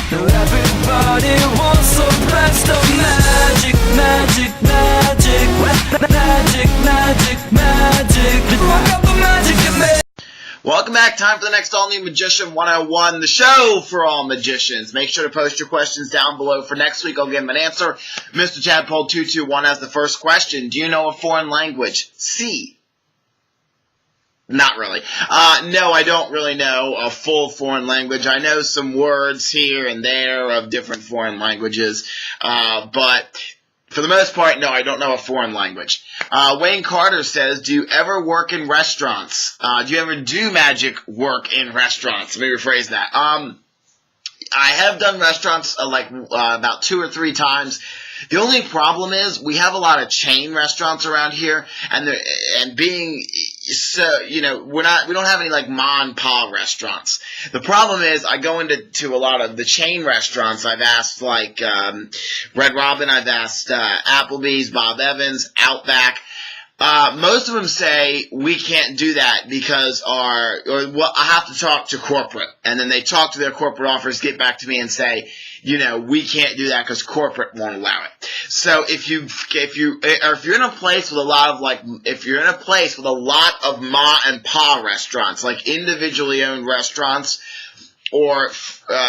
Everybody wants a blast of magic, magic, magic, magic, magic, magic. Look up the magic in me. Welcome back. Time for the next all-new Magician 101, the show for all magicians. Make sure to post your questions down below for next week. I'll give them an answer. Mr. Tadpole221 has the first question. Do you know a foreign language? C. Not really. No, I don't really know a full foreign language. I know some words here and there of different foreign languages, but for the most part, no, I don't know a foreign language. Wayne Carter says, do you ever work in restaurants? Do you ever do magic work in restaurants? Let me rephrase that. I have done restaurants about 2 or 3 times. The only problem is we have a lot of chain restaurants around here, and being so, we don't have any like mom and pop restaurants. The problem is I go into a lot of the chain restaurants. I've asked like Red Robin, I've asked Applebee's, Bob Evans, Outback. Most of them say we can't do that because I have to talk to corporate, and then they talk to their corporate offers, get back to me and say, we can't do that because corporate won't allow it. So if you're in a place with a lot of ma and pa restaurants, like individually owned restaurants, or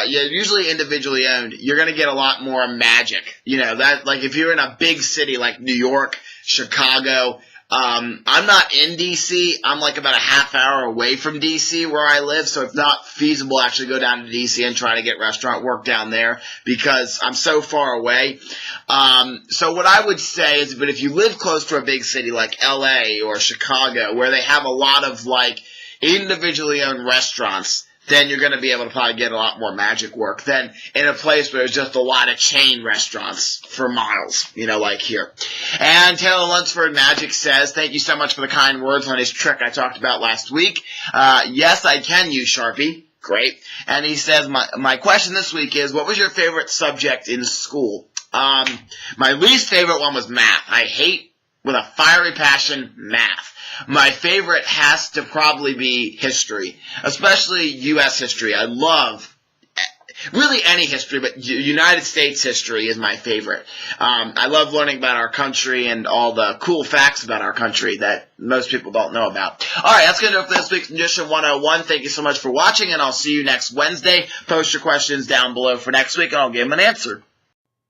usually individually owned, you're gonna get a lot more magic. Like if you're in a big city like New York, Chicago. I'm not in D.C. I'm like about a half hour away from D.C. where I live, so it's not feasible to actually go down to D.C. and try to get restaurant work down there because I'm so far away. So what I would say is, but if you live close to a big city like L.A. or Chicago, where they have a lot of like individually owned restaurants, then you're going to be able to probably get a lot more magic work than in a place where there's just a lot of chain restaurants for miles, like here. And Taylor Lunsford Magic says, thank you so much for the kind words on his trick I talked about last week. Yes, I can use Sharpie. Great. And he says, my question this week is, what was your favorite subject in school? My least favorite one was math. I hate, with a fiery passion, math. My favorite has to probably be history, especially U.S. history. I love really any history, but United States history is my favorite. I love learning about our country and all the cool facts about our country that most people don't know about. All right, that's going to do it for this week's Magician 101. Thank you so much for watching, and I'll see you next Wednesday. Post your questions down below for next week, and I'll give them an answer.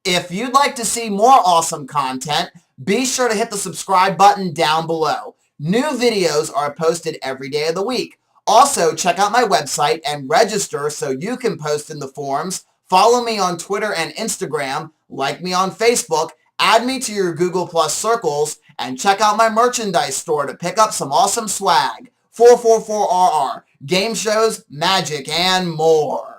If you'd like to see more awesome content, be sure to hit the subscribe button down below. New videos are posted every day of the week. Also, check out my website and register so you can post in the forums. Follow me on Twitter and Instagram, like me on Facebook, add me to your Google Plus circles, and check out my merchandise store to pick up some awesome swag. 444RR, game shows, magic, and more.